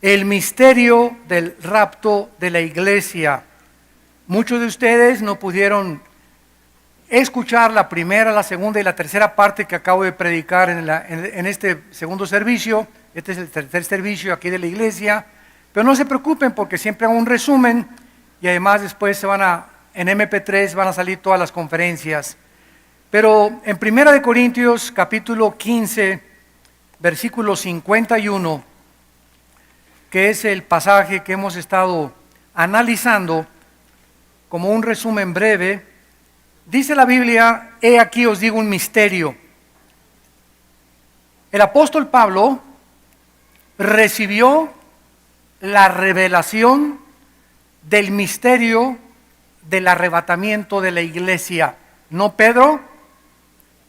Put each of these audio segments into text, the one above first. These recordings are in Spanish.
el misterio del rapto de la iglesia. Muchos de ustedes no pudieron escuchar la primera, la segunda y la tercera parte que acabo de predicar en este segundo servicio. Este es el tercer servicio aquí de la iglesia, pero no se preocupen porque siempre hago un resumen y además después en MP3 van a salir todas las conferencias. Pero en 1 Corintios capítulo 15, versículo 51, que es el pasaje que hemos estado analizando como un resumen breve, dice la Biblia: he aquí os digo un misterio. El apóstol Pablo recibió la revelación del misterio del arrebatamiento de la iglesia. No Pedro,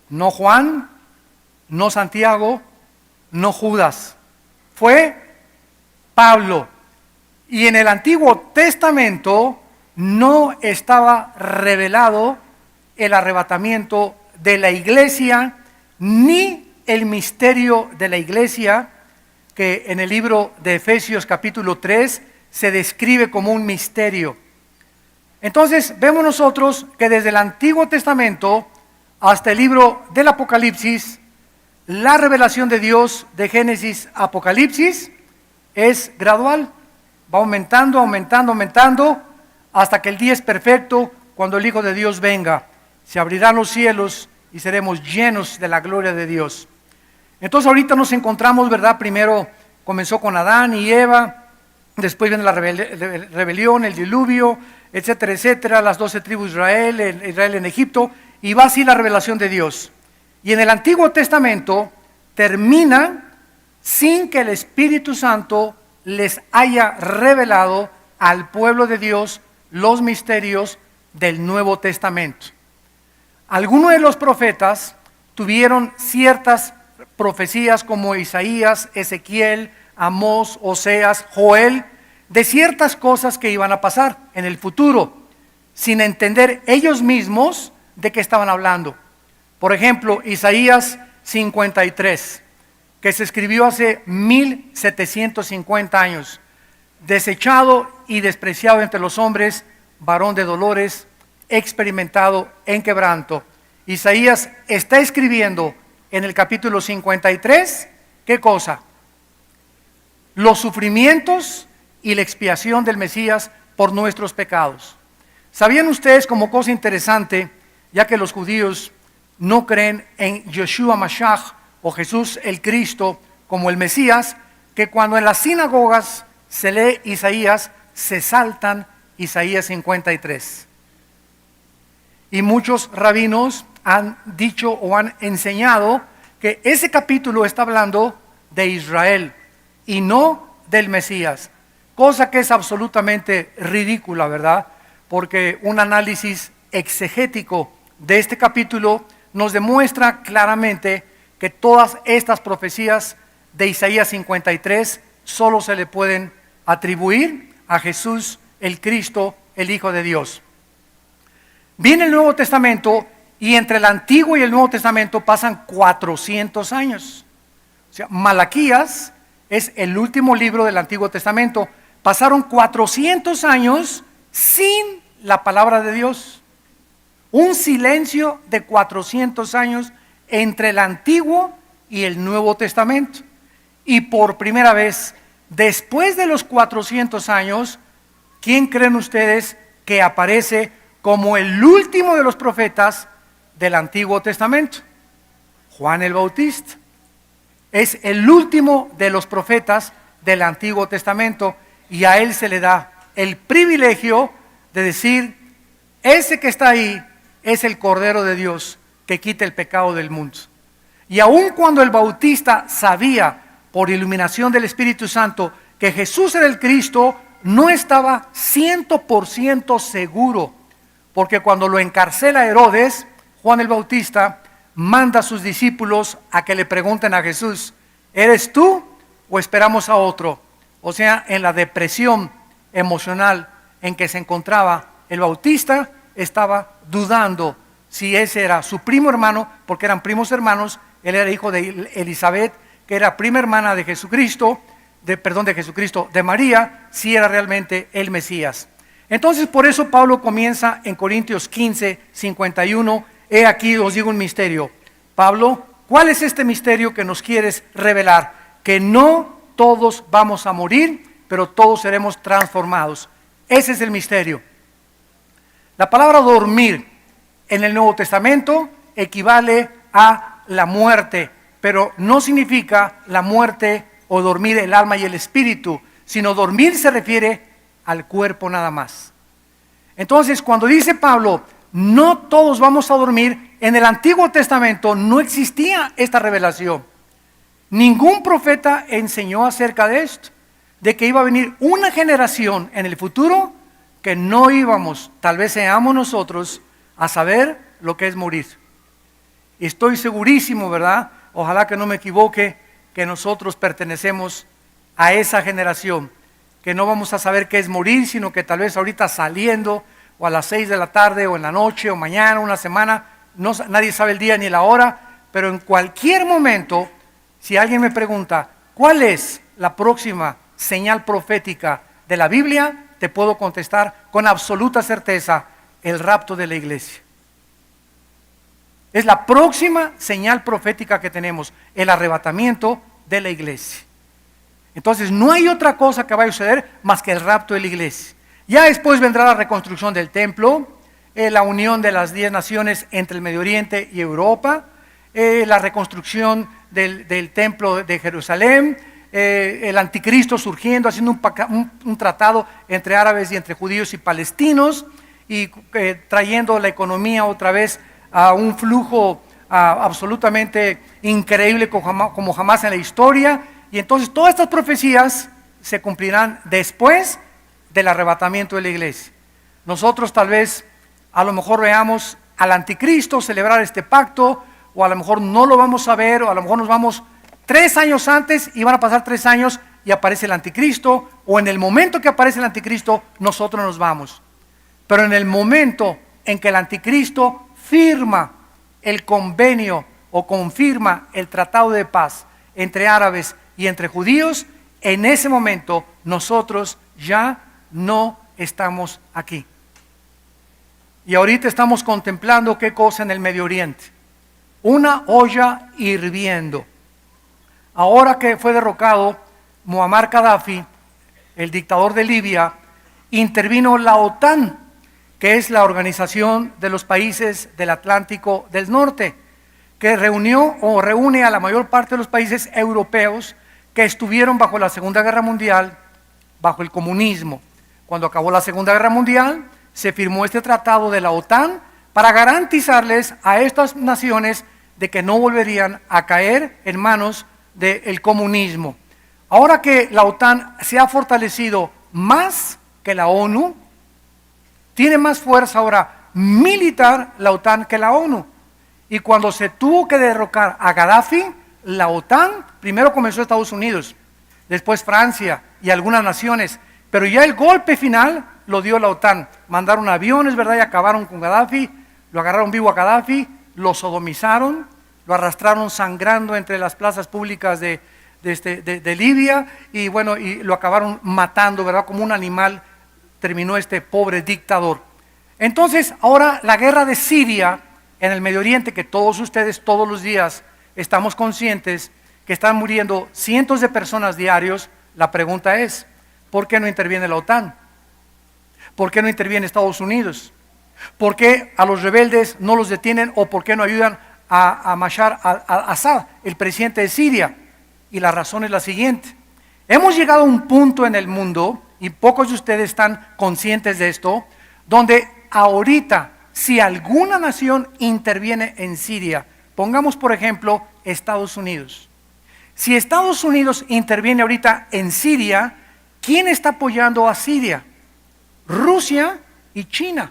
no Juan, no Santiago, no Judas. Fue Pablo. Y en el Antiguo Testamento no estaba revelado el arrebatamiento de la iglesia, ni el misterio de la iglesia, que en el libro de Efesios capítulo 3 se describe como un misterio. Entonces vemos nosotros que desde el Antiguo Testamento hasta el libro del Apocalipsis, la revelación de Dios de Génesis a Apocalipsis es gradual, va aumentando, aumentando, aumentando, hasta que el día es perfecto, cuando el Hijo de Dios venga. Se abrirán los cielos y seremos llenos de la gloria de Dios. Entonces ahorita nos encontramos, ¿verdad? Primero comenzó con Adán y Eva, después viene la rebelión, el diluvio, etcétera, etcétera, las 12 tribus de Israel en Egipto, y va así la revelación de Dios. Y en el Antiguo Testamento termina sin que el Espíritu Santo les haya revelado al pueblo de Dios los misterios del Nuevo Testamento. Algunos de los profetas tuvieron ciertas profecías como Isaías, Ezequiel, Amós, Oseas, Joel, de ciertas cosas que iban a pasar en el futuro, sin entender ellos mismos de qué estaban hablando. Por ejemplo, Isaías 53, que se escribió hace 1750 años, desechado y despreciado entre los hombres, varón de dolores, experimentado en quebranto. Isaías está escribiendo en el capítulo 53, ¿qué cosa? Los sufrimientos y la expiación del Mesías por nuestros pecados. ¿Sabían ustedes, como cosa interesante, ya que los judíos no creen en Yeshua Mashiach o Jesús el Cristo como el Mesías, que cuando en las sinagogas se lee Isaías, se saltan Isaías 53? Y muchos rabinos han dicho o han enseñado que ese capítulo está hablando de Israel y no del Mesías, cosa que es absolutamente ridícula, ¿verdad? Porque un análisis exegético de este capítulo nos demuestra claramente que todas estas profecías de Isaías 53 solo se le pueden atribuir a Jesús el Cristo, el Hijo de Dios. Viene el Nuevo Testamento y entre el Antiguo y el Nuevo Testamento pasan 400 años. O sea, Malaquías es el último libro del Antiguo Testamento. Pasaron 400 años sin la palabra de Dios. Un silencio de 400 años entre el Antiguo y el Nuevo Testamento. Y por primera vez, después de los 400 años, ¿quién creen ustedes que aparece como el último de los profetas del Antiguo Testamento? Juan el Bautista. Es el último de los profetas del Antiguo Testamento y a él se le da el privilegio de decir: ese que está ahí es el Cordero de Dios que quita el pecado del mundo. Y aun cuando el Bautista sabía por iluminación del Espíritu Santo que Jesús era el Cristo, no estaba 100% seguro, porque cuando lo encarcela Herodes, Juan el Bautista manda a sus discípulos a que le pregunten a Jesús: ¿eres tú o esperamos a otro? O sea, en la depresión emocional en que se encontraba el Bautista, estaba dudando si ese era su primo hermano, porque eran primos hermanos. Él era hijo de Elizabeth, que era prima hermana de Jesucristo, de Jesucristo, de María, si era realmente el Mesías. Entonces, por eso Pablo comienza en Corintios 15, 51, he aquí os digo un misterio. Pablo, ¿cuál es este misterio que nos quieres revelar? Que no todos vamos a morir, pero todos seremos transformados. Ese es el misterio. La palabra dormir en el Nuevo Testamento equivale a la muerte, pero no significa la muerte o dormir el alma y el espíritu, sino dormir se refiere al cuerpo nada más. Entonces, cuando dice Pablo, no todos vamos a dormir, en el Antiguo Testamento no existía esta revelación. Ningún profeta enseñó acerca de esto, de que iba a venir una generación en el futuro que no íbamos, tal vez seamos nosotros, a saber lo que es morir. Estoy segurísimo, ¿verdad? Ojalá que no me equivoque, que nosotros pertenecemos a esa generación, que no vamos a saber qué es morir, sino que tal vez ahorita saliendo, o a las 6 de la tarde, o en la noche, o mañana, una semana, nadie sabe el día ni la hora, pero en cualquier momento, si alguien me pregunta, ¿cuál es la próxima señal profética de la Biblia? Te puedo contestar con absoluta certeza, el rapto de la iglesia. Es la próxima señal profética que tenemos, el arrebatamiento de la iglesia. Entonces no hay otra cosa que vaya a suceder más que el rapto de la iglesia. Ya después vendrá la reconstrucción del templo, la unión de las 10 naciones entre el Medio Oriente y Europa, la reconstrucción del templo de Jerusalén, el anticristo surgiendo, haciendo un tratado entre árabes y entre judíos y palestinos, y trayendo la economía otra vez a un flujo absolutamente increíble como jamás en la historia. Y entonces todas estas profecías se cumplirán después del arrebatamiento de la iglesia. Nosotros tal vez a lo mejor veamos al anticristo celebrar este pacto, o a lo mejor no lo vamos a ver, o a lo mejor nos vamos 3 años antes y van a pasar 3 años y aparece el anticristo, o en el momento que aparece el anticristo nosotros nos vamos. Pero en el momento en que el anticristo firma el convenio o confirma el tratado de paz entre árabes y entre judíos, en ese momento nosotros ya no estamos aquí. Y ahorita estamos contemplando qué cosa en el Medio Oriente. Una olla hirviendo. Ahora que fue derrocado Muammar Gaddafi, el dictador de Libia, intervino la OTAN, que es la Organización de los Países del Atlántico del Norte, que reúne a la mayor parte de los países europeos que estuvieron bajo la Segunda Guerra Mundial, bajo el comunismo. Cuando acabó la Segunda Guerra Mundial, se firmó este tratado de la OTAN para garantizarles a estas naciones de que no volverían a caer en manos del comunismo. Ahora que la OTAN se ha fortalecido más que la ONU, tiene más fuerza ahora militar la OTAN que la ONU. Y cuando se tuvo que derrocar a Gaddafi, la OTAN, primero comenzó Estados Unidos, después Francia y algunas naciones, pero ya el golpe final lo dio la OTAN. Mandaron aviones, ¿verdad? Y acabaron con Gaddafi, lo agarraron vivo a Gaddafi, lo sodomizaron, lo arrastraron sangrando entre las plazas públicas de Libia, y bueno, y lo acabaron matando, ¿verdad? Como un animal terminó este pobre dictador. Entonces, ahora la guerra de Siria en el Medio Oriente, que todos ustedes todos los días estamos conscientes que están muriendo cientos de personas diarios. La pregunta es, ¿por qué no interviene la OTAN? ¿Por qué no interviene Estados Unidos? ¿Por qué a los rebeldes no los detienen, o por qué no ayudan a Bashar al-Assad, el presidente de Siria? Y la razón es la siguiente: hemos llegado a un punto en el mundo, y pocos de ustedes están conscientes de esto, donde ahorita, si alguna nación interviene en Siria, pongamos por ejemplo Estados Unidos. Si Estados Unidos interviene ahorita en Siria, ¿quién está apoyando a Siria? Rusia y China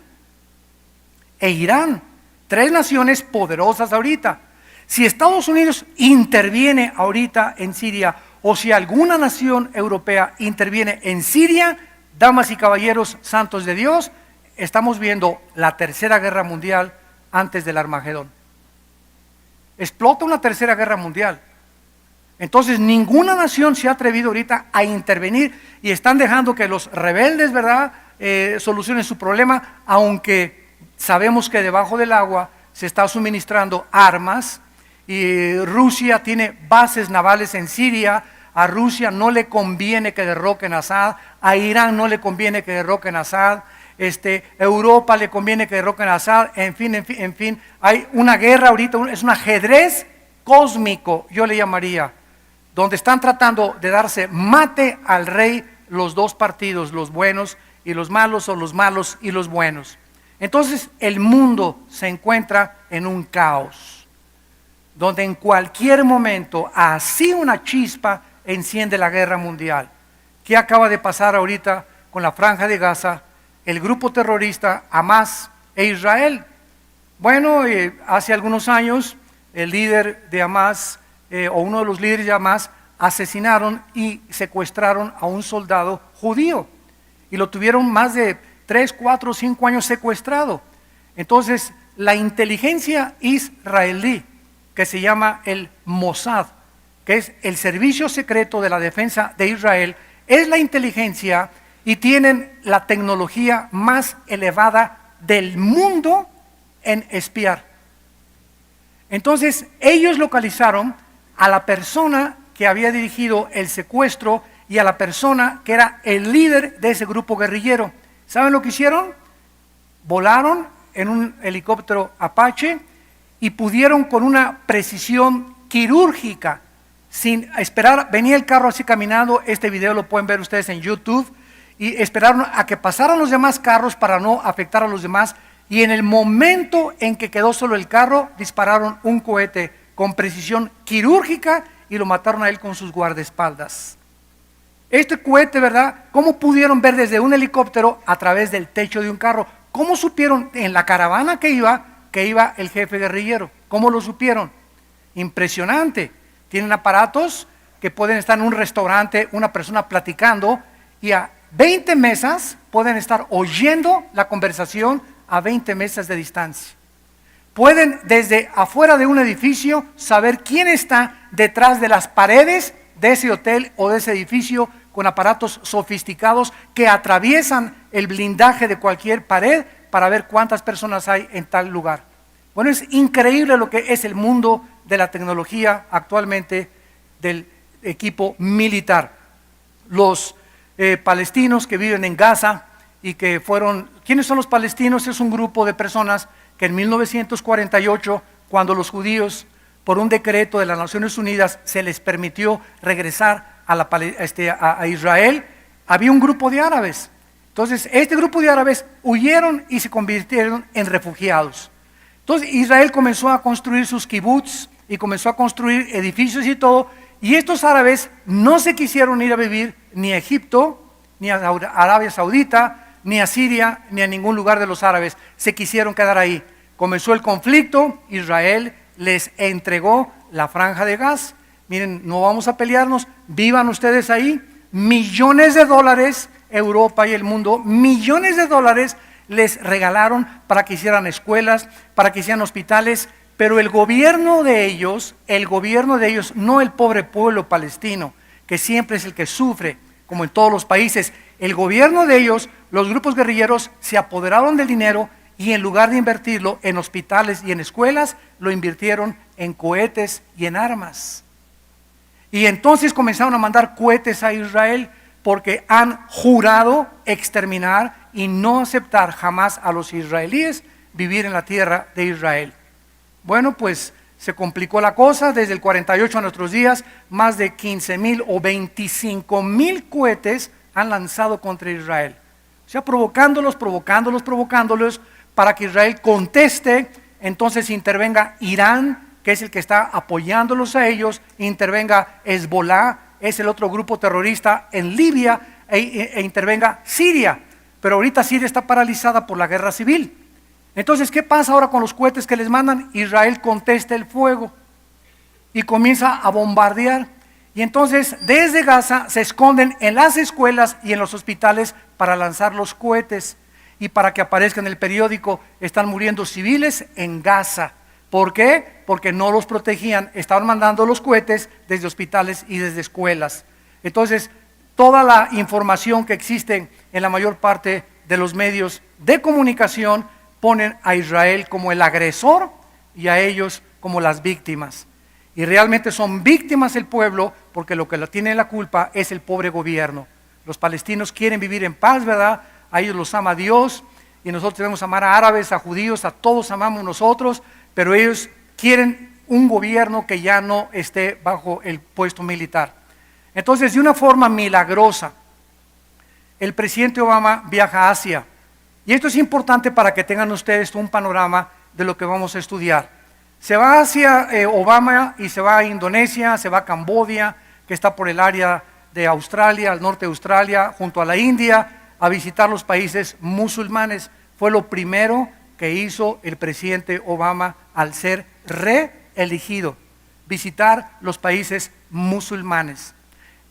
e Irán, 3 naciones poderosas ahorita. Si Estados Unidos interviene ahorita en Siria, o si alguna nación europea interviene en Siria, damas y caballeros santos de Dios, estamos viendo la tercera guerra mundial antes del Armagedón. Explota una tercera guerra mundial. Entonces ninguna nación se ha atrevido ahorita a intervenir y están dejando que los rebeldes, ¿verdad?, solucionen su problema, aunque sabemos que debajo del agua se está suministrando armas y Rusia tiene bases navales en Siria. A Rusia no le conviene que derroquen a Assad, a Irán no le conviene que derroquen a Assad, Europa le conviene que derroquen a Assad, en fin, hay una guerra ahorita, es un ajedrez cósmico, yo le llamaría, donde están tratando de darse mate al rey los dos partidos, los buenos y los malos, o los malos y los buenos. Entonces el mundo se encuentra en un caos, donde en cualquier momento, así una chispa, enciende la guerra mundial. ¿Qué acaba de pasar ahorita con la Franja de Gaza, el grupo terrorista Hamas e Israel? Bueno, hace algunos años el líder de Hamas, o uno de los líderes de Hamas, asesinaron y secuestraron a un soldado judío y lo tuvieron más de 3, 4, 5 años secuestrado. Entonces la inteligencia israelí, que se llama el Mossad, que es el servicio secreto de la defensa de Israel, es la inteligencia y tienen la tecnología más elevada del mundo en espiar. Entonces ellos localizaron a la persona que había dirigido el secuestro y a la persona que era el líder de ese grupo guerrillero. ¿Saben lo que hicieron? Volaron en un helicóptero Apache y pudieron, con una precisión quirúrgica, sin esperar, venía el carro así caminando, este video lo pueden ver ustedes en YouTube, y esperaron a que pasaran los demás carros para no afectar a los demás, y en el momento en que quedó solo el carro, dispararon un cohete con precisión quirúrgica y lo mataron a él con sus guardaespaldas. Este cohete, ¿verdad? ¿Cómo pudieron ver desde un helicóptero a través del techo de un carro? ¿Cómo supieron en la caravana que iba el jefe guerrillero? ¿Cómo lo supieron? Impresionante. Tienen aparatos que pueden estar en un restaurante, una persona platicando, y a 20 mesas pueden estar oyendo la conversación a 20 mesas de distancia. Pueden desde afuera de un edificio saber quién está detrás de las paredes de ese hotel o de ese edificio, con aparatos sofisticados que atraviesan el blindaje de cualquier pared para ver cuántas personas hay en tal lugar. Bueno, es increíble lo que es el mundo de la tecnología actualmente del equipo militar. Los palestinos que viven en Gaza y que fueron, ¿quiénes son los palestinos? Es un grupo de personas que en 1948, cuando los judíos, por un decreto de las Naciones Unidas, se les permitió regresar a Israel, había un grupo de árabes. Entonces este grupo de árabes huyeron y se convirtieron en refugiados. Entonces Israel comenzó a construir sus kibbutz y comenzó a construir edificios y todo, y estos árabes no se quisieron ir a vivir ni a Egipto, ni a Arabia Saudita, ni a Siria, ni a ningún lugar de los árabes. Se quisieron quedar ahí. Comenzó el conflicto, Israel les entregó la Franja de Gaza. Miren, no vamos a pelearnos, vivan ustedes ahí. Millones de dólares, Europa y el mundo, millones de dólares les regalaron para que hicieran escuelas, para que hicieran hospitales, pero el gobierno de ellos, no el pobre pueblo palestino, que siempre es el que sufre, como en todos los países, el gobierno de ellos, los grupos guerrilleros, se apoderaron del dinero y en lugar de invertirlo en hospitales y en escuelas, lo invirtieron en cohetes y en armas. Y entonces comenzaron a mandar cohetes a Israel porque han jurado exterminar y no aceptar jamás a los israelíes vivir en la tierra de Israel. Bueno, pues se complicó la cosa. Desde el 48 a nuestros días, más de 15,000 o 25,000 cohetes han lanzado contra Israel. O sea, provocándolos para que Israel conteste. Entonces intervenga Irán, que es el que está apoyándolos a ellos, intervenga Hezbollah, es el otro grupo terrorista en Libia, e intervenga Siria. Pero ahorita Siria está paralizada por la guerra civil. Entonces, ¿qué pasa ahora con los cohetes que les mandan? Israel contesta el fuego y comienza a bombardear. Y entonces desde Gaza se esconden en las escuelas y en los hospitales para lanzar los cohetes y para que aparezca en el periódico: están muriendo civiles en Gaza, ¿Por qué? Porque no los protegían, estaban mandando los cohetes desde hospitales y desde escuelas. Entonces, toda la información que existe en la mayor parte de los medios de comunicación ponen a Israel como el agresor y a ellos como las víctimas. Y realmente son víctimas el pueblo, porque lo que tiene la culpa es el pobre gobierno. Los palestinos quieren vivir en paz, ¿verdad? A ellos los ama Dios, y nosotros debemos amar a árabes, a judíos, a todos amamos nosotros, pero ellos quieren un gobierno que ya no esté bajo el puesto militar. Entonces, de una forma milagrosa, el presidente Obama viaja a Asia. Y esto es importante para que tengan ustedes un panorama de lo que vamos a estudiar. Se va hacia Obama y se va a Indonesia, se va a Camboya, que está por el área de Australia, al norte de Australia, junto a la India, a visitar los países musulmanes. Fue lo primero que hizo el presidente Obama al ser reelegido, visitar los países musulmanes.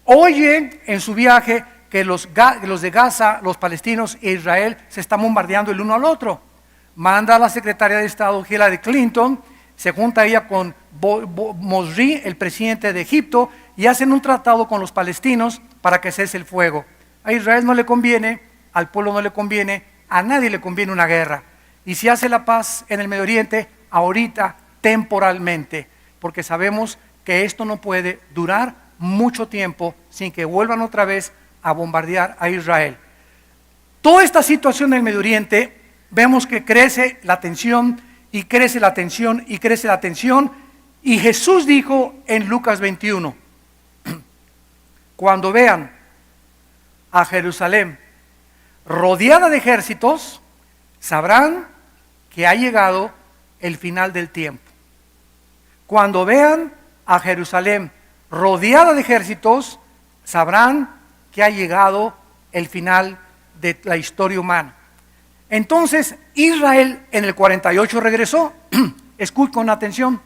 Oye en su viaje que los de Gaza, los palestinos e Israel se están bombardeando el uno al otro. Manda a la secretaria de Estado Hillary Clinton, se junta ella con Morsi, el presidente de Egipto, y hacen un tratado con los palestinos para que cese el fuego. A Israel no le conviene, al pueblo no le conviene, a nadie le conviene una guerra. Y si hace la paz en el Medio Oriente, ahorita, temporalmente, porque sabemos que esto no puede durar mucho tiempo sin que vuelvan otra vez a bombardear a Israel. Toda esta situación en el Medio Oriente, vemos que crece la tensión, y crece la tensión, y crece la tensión, y Jesús dijo en Lucas 21, cuando vean a Jerusalén rodeada de ejércitos, sabrán que ha llegado el final del tiempo. Cuando vean a Jerusalén rodeada de ejércitos, sabrán que ha llegado el final de la historia humana. Entonces Israel en el 48 regresó. Escuchen con atención.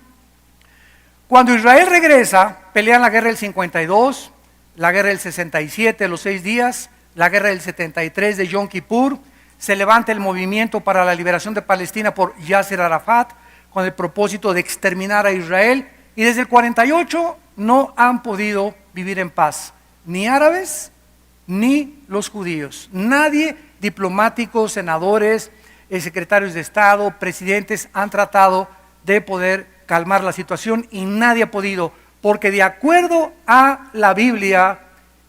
Cuando Israel regresa, pelean la guerra del 52, la guerra del 67, los 6 días, la guerra del 73 de Yom Kippur. Se levanta el movimiento para la liberación de Palestina por Yasser Arafat con el propósito de exterminar a Israel, y desde el 48 no han podido vivir en paz, ni árabes ni los judíos. Nadie, diplomáticos, senadores, secretarios de Estado, presidentes, han tratado de poder calmar la situación, y nadie ha podido, porque de acuerdo a la Biblia,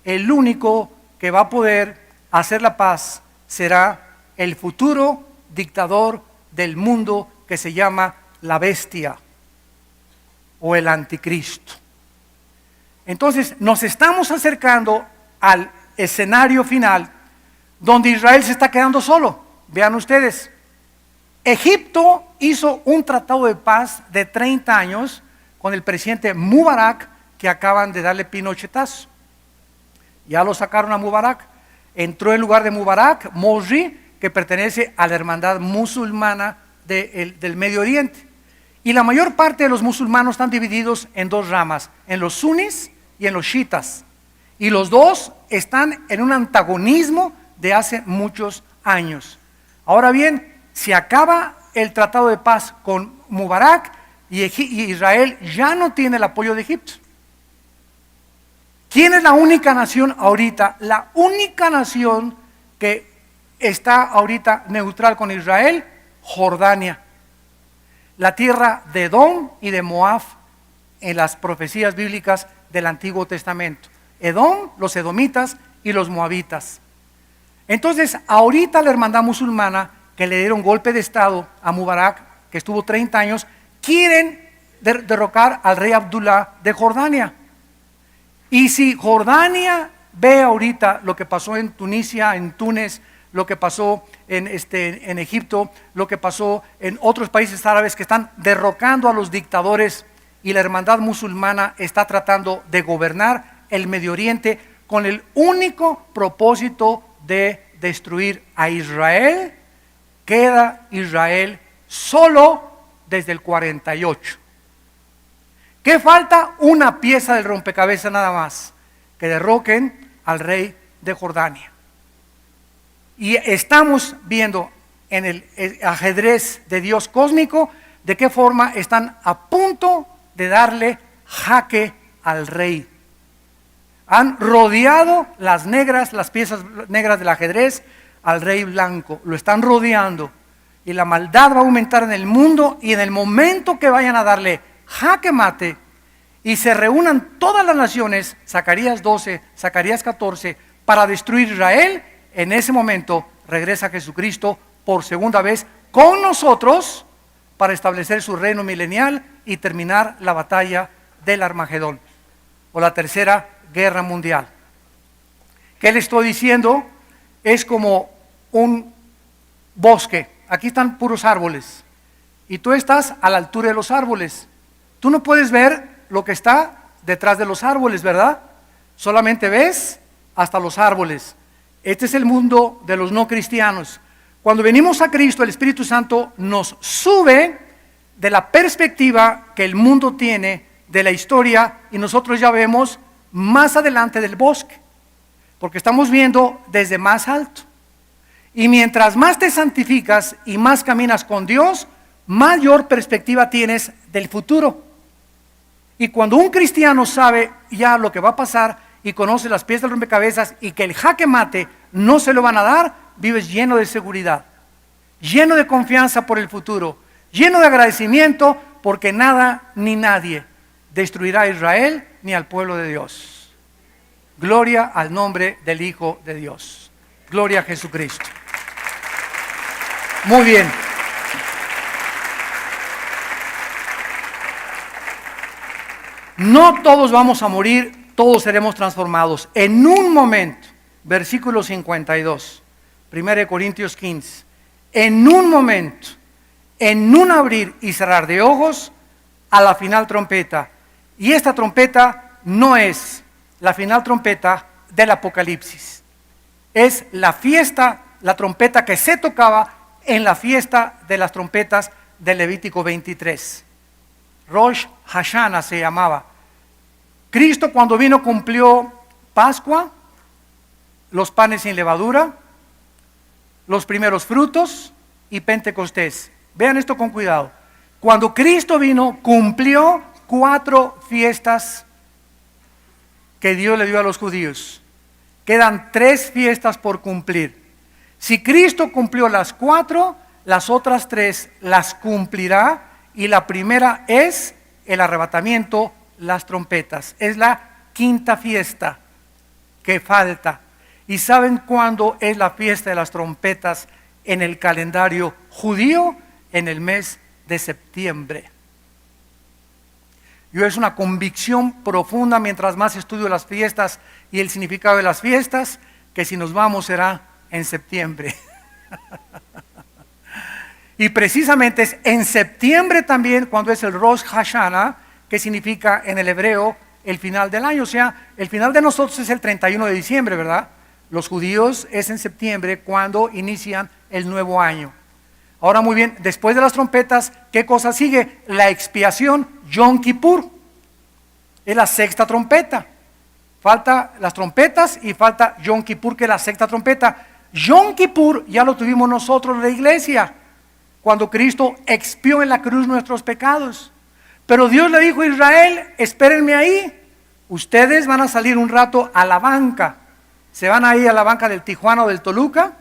el único que va a poder hacer la paz será el futuro dictador del mundo, que se llama la bestia o el anticristo. Entonces nos estamos acercando al escenario final donde Israel se está quedando solo. Vean ustedes, Egipto hizo un tratado de paz de 30 años con el presidente Mubarak, que acaban de darle pinochetazo. Ya lo sacaron a Mubarak. Entró en lugar de Mubarak Morsi, que pertenece a la hermandad musulmana del Medio Oriente. Y la mayor parte de los musulmanos están divididos en dos ramas, en los sunis y en los chiitas. Y los dos están en un antagonismo de hace muchos años. Ahora bien, se acaba el tratado de paz con Mubarak, y Israel ya no tiene el apoyo de Egipto. ¿Quién es la única nación ahorita? La única nación que está ahorita neutral con Israel, Jordania. La tierra de Edom y de Moab en las profecías bíblicas del Antiguo Testamento. Edom, los edomitas y los moabitas. Entonces, ahorita la hermandad musulmana, que le dieron golpe de estado a Mubarak, que estuvo 30 años, quieren derrocar al rey Abdullah de Jordania. Y si Jordania ve ahorita lo que pasó en Tunisia, en Túnez, lo que pasó en Egipto, lo que pasó en otros países árabes que están derrocando a los dictadores, y la hermandad musulmana está tratando de gobernar el Medio Oriente con el único propósito de destruir a Israel, queda Israel solo desde el 48. ¿Qué falta? Una pieza del rompecabezas nada más, que derroquen al rey de Jordania. Y estamos viendo en el ajedrez de Dios cósmico, de qué forma están a punto de darle jaque al rey. Han rodeado las piezas negras del ajedrez al rey blanco. Lo están rodeando. Y la maldad va a aumentar en el mundo, y en el momento que vayan a darle jaque mate y se reúnan todas las naciones, Zacarías 12, Zacarías 14, para destruir Israel, en ese momento regresa Jesucristo por segunda vez con nosotros para establecer su reino milenial y terminar la batalla del Armagedón, o la tercera guerra mundial. ¿Qué le estoy diciendo? Es como un bosque. Aquí están puros árboles y tú estás a la altura de los árboles. Tú no puedes ver lo que está detrás de los árboles, ¿verdad? Solamente ves hasta los árboles. Este es el mundo de los no cristianos. Cuando venimos a Cristo, el Espíritu Santo nos sube de la perspectiva que el mundo tiene de la historia, y nosotros ya vemos más adelante del bosque, porque estamos viendo desde más alto. Y mientras más te santificas y más caminas con Dios, mayor perspectiva tienes del futuro. Y cuando un cristiano sabe ya lo que va a pasar y conoce las piezas del rompecabezas y que el jaque mate no se lo van a dar, vives lleno de seguridad, lleno de confianza por el futuro, lleno de agradecimiento, porque nada ni nadie destruirá a Israel ni al pueblo de Dios. Gloria al nombre del Hijo de Dios. Gloria a Jesucristo. Muy bien. No todos vamos a morir, todos seremos transformados. En un momento, versículo 52, 1 Corintios 15, en un momento, en un abrir y cerrar de ojos, a la final trompeta. Y esta trompeta no es la final trompeta del Apocalipsis. Es la fiesta, la trompeta que se tocaba en la fiesta de las trompetas de Levítico 23. Rosh Hashanah se llamaba. Cristo cuando vino cumplió Pascua, los panes sin levadura, los primeros frutos y Pentecostés. Vean esto con cuidado. Cuando Cristo vino, cumplió 4 fiestas que Dios le dio a los judíos. Quedan 3 fiestas por cumplir. Si Cristo cumplió las 4, las otras 3 las cumplirá, y la primera es el arrebatamiento, las trompetas. Es la 5ª fiesta que falta. ¿Y saben cuándo es la fiesta de las trompetas en el calendario judío? En el mes de septiembre. Yo es una convicción profunda, mientras más estudio las fiestas y el significado de las fiestas, que si nos vamos será en septiembre. Y precisamente es en septiembre también cuando es el Rosh Hashanah, que significa en el hebreo el final del año. O sea, el final de nosotros es el 31 de diciembre, ¿verdad? Los judíos es en septiembre cuando inician el nuevo año. Ahora muy bien, después de las trompetas, ¿qué cosa sigue? La expiación, Yom Kippur. Es la 6ª trompeta. Falta las trompetas y falta Yom Kippur, que es la 6ª trompeta. Yom Kippur ya lo tuvimos nosotros en la iglesia, cuando Cristo expió en la cruz nuestros pecados. Pero Dios le dijo a Israel: espérenme ahí, ustedes van a salir un rato a la banca. Se van a ir a la banca del Tijuana o del Toluca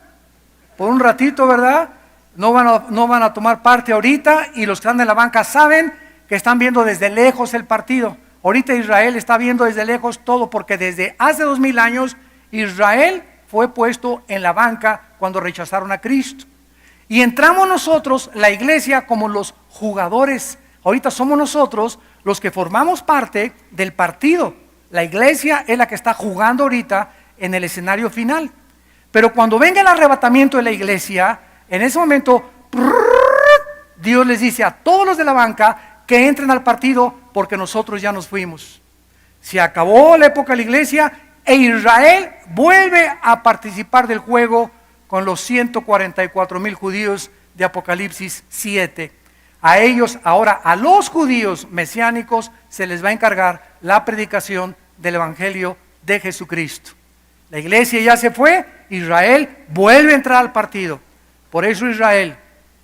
por un ratito, ¿verdad? No van a tomar parte ahorita, y los que están en la banca saben que están viendo desde lejos el partido. Ahorita Israel está viendo desde lejos todo, porque desde hace 2000 años Israel fue puesto en la banca cuando rechazaron a Cristo. Y entramos nosotros, la iglesia, como los jugadores. Ahorita somos nosotros los que formamos parte del partido. La iglesia es la que está jugando ahorita en el escenario final. Pero cuando venga el arrebatamiento de la iglesia, en ese momento Dios les dice a todos los de la banca que entren al partido, porque nosotros ya nos fuimos. Se acabó la época de la iglesia e Israel vuelve a participar del juego con los 144,000 judíos de Apocalipsis 7. A ellos ahora, a los judíos mesiánicos, se les va a encargar la predicación del evangelio de Jesucristo. La iglesia ya se fue, Israel vuelve a entrar al partido. Por eso Israel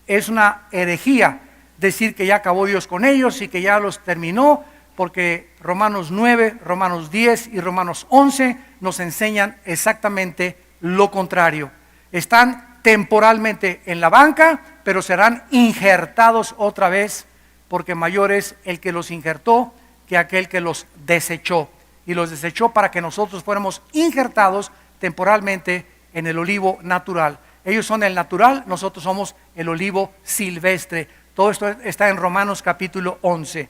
es una herejía decir que ya acabó Dios con ellos y que ya los terminó, porque Romanos 9, Romanos 10 y Romanos 11 nos enseñan exactamente lo contrario. Están temporalmente en la banca, pero serán injertados otra vez, porque mayor es el que los injertó que aquel que los desechó. Y los desechó para que nosotros fuéramos injertados temporalmente en el olivo natural. Ellos son el natural, nosotros somos el olivo silvestre. Todo esto está en Romanos capítulo 11.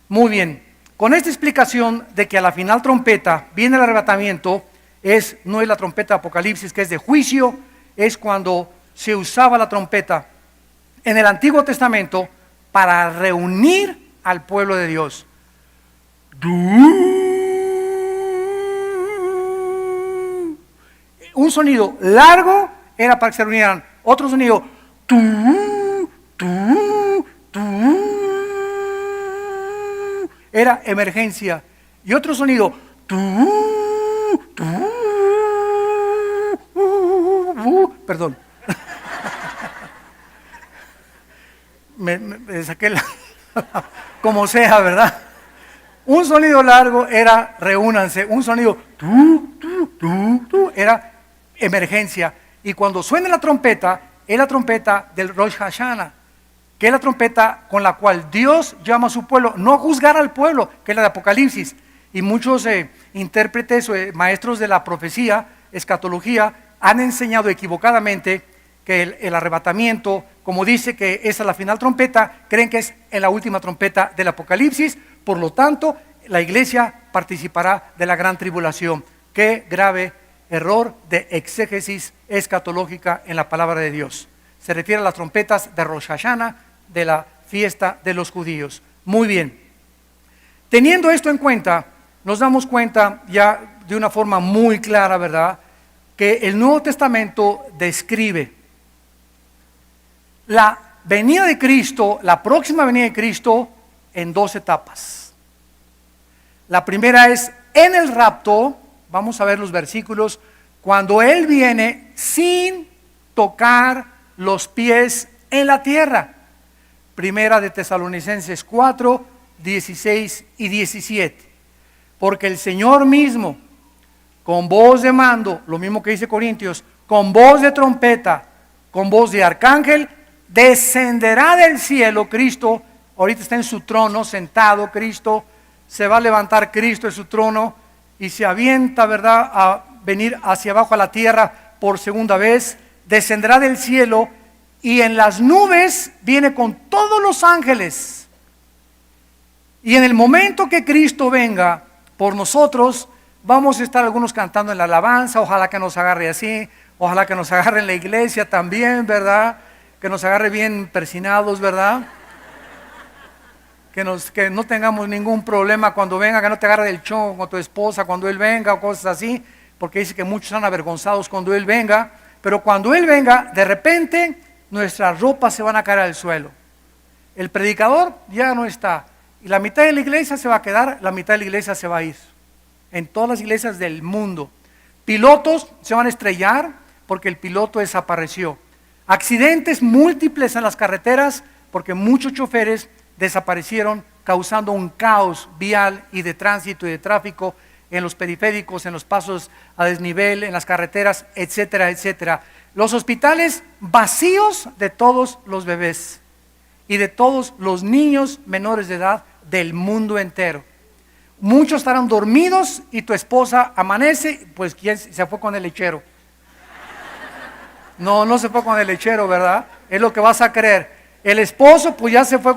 Muy bien, con esta explicación de que a la final trompeta viene el arrebatamiento, no es la trompeta de Apocalipsis, que es de juicio, es cuando se usaba la trompeta en el Antiguo Testamento para reunir al pueblo de Dios. Un sonido largo era para que se reunieran, otro sonido era emergencia, y otro sonido perdón, me saqué como sea, ¿verdad? Un sonido largo era reúnanse, un sonido era emergencia, y cuando suene la trompeta, es la trompeta del Rosh Hashanah, que es la trompeta con la cual Dios llama a su pueblo, no a juzgar al pueblo, que es la de Apocalipsis. Y muchos intérpretes o maestros de la profecía, escatología, han enseñado equivocadamente que el arrebatamiento, como dice que es a la final trompeta, creen que es en la última trompeta del Apocalipsis. Por lo tanto, la iglesia participará de la gran tribulación. Qué grave error de exégesis escatológica en la palabra de Dios. Se refiere a las trompetas de Rosh Hashanah, de la fiesta de los judíos. Muy bien. Teniendo esto en cuenta, nos damos cuenta ya de una forma muy clara, ¿verdad?, que el Nuevo Testamento describe la venida de Cristo, la próxima venida de Cristo, en dos etapas. La primera es en el rapto, vamos a ver los versículos, cuando Él viene sin tocar los pies en la tierra. Primera de Tesalonicenses 4, 16 y 17. Porque el Señor mismo, con voz de mando, lo mismo que dice Corintios, con voz de trompeta, con voz de arcángel, descenderá del cielo. Cristo ahorita está en su trono sentado, Cristo se va a levantar, Cristo en su trono, y se avienta, ¿verdad?, a venir hacia abajo a la tierra por segunda vez. Descenderá del cielo y en las nubes viene con todos los ángeles. Y en el momento que Cristo venga por nosotros, vamos a estar algunos cantando en la alabanza. Ojalá que nos agarre así, ojalá que nos agarre en la iglesia también, ¿verdad?, que nos agarre bien persinados, ¿verdad?, que no tengamos ningún problema cuando venga, que no te agarre del chongo con tu esposa cuando Él venga o cosas así, porque dice que muchos están avergonzados cuando Él venga. Pero cuando Él venga, de repente nuestras ropas se van a caer al suelo. El predicador ya no está, y la mitad de la iglesia se va a quedar, la mitad de la iglesia se va a ir. En todas las iglesias del mundo. Pilotos se van a estrellar porque el piloto desapareció. Accidentes múltiples en las carreteras porque muchos choferes desaparecieron, causando un caos vial y de tránsito y de tráfico en los periféricos, en los pasos a desnivel, en las carreteras, etcétera, etcétera. Los hospitales vacíos de todos los bebés y de todos los niños menores de edad del mundo entero. Muchos estarán dormidos y tu esposa amanece, pues ¿quién se fue con el lechero? No se fue con el lechero, ¿verdad? Es lo que vas a creer. El esposo pues ya se fue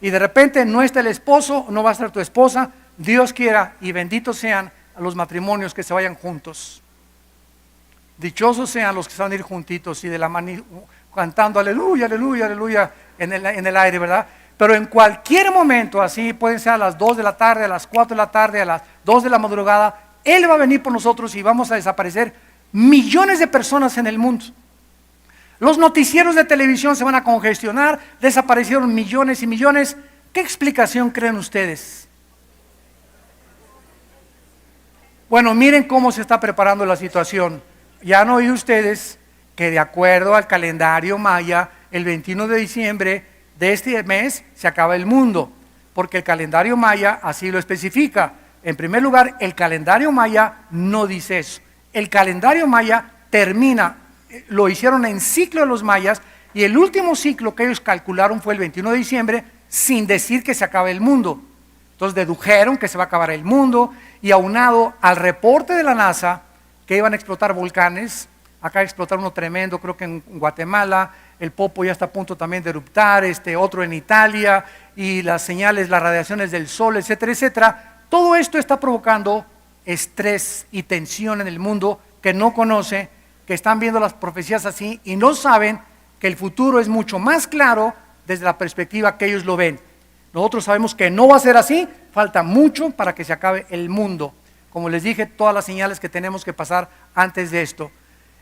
y de repente no está el esposo, no va a estar tu esposa. Dios quiera y benditos sean a los matrimonios que se vayan juntos. Dichosos sean los que se van a ir juntitos y de la mano cantando aleluya, aleluya, aleluya en el aire, ¿verdad? Pero en cualquier momento, así pueden ser a las 2 de la tarde, a las 4 de la tarde, a las 2 de la madrugada, Él va a venir por nosotros y vamos a desaparecer millones de personas en el mundo. Los noticieros de televisión se van a congestionar, desaparecieron millones y millones. ¿Qué explicación creen ustedes? Bueno, miren cómo se está preparando la situación. Ya han oído ustedes que de acuerdo al calendario maya, el 21 de diciembre de este mes se acaba el mundo, porque el calendario maya así lo especifica. En primer lugar, el calendario maya no dice eso. El calendario maya termina, lo hicieron en ciclo de los mayas, y el último ciclo que ellos calcularon fue el 21 de diciembre, sin decir que se acabe el mundo. Entonces dedujeron que se va a acabar el mundo, y aunado al reporte de la NASA que iban a explotar volcanes, acá explotaron uno tremendo, creo que en Guatemala, el Popo ya está a punto también de eruptar, otro en Italia, y las señales, las radiaciones del sol, etcétera, etcétera. Todo esto está provocando estrés y tensión en el mundo que no conoce, que están viendo las profecías así y no saben que el futuro es mucho más claro desde la perspectiva que ellos lo ven. Nosotros sabemos que no va a ser así, falta mucho para que se acabe el mundo. Como les dije, todas las señales que tenemos que pasar antes de esto.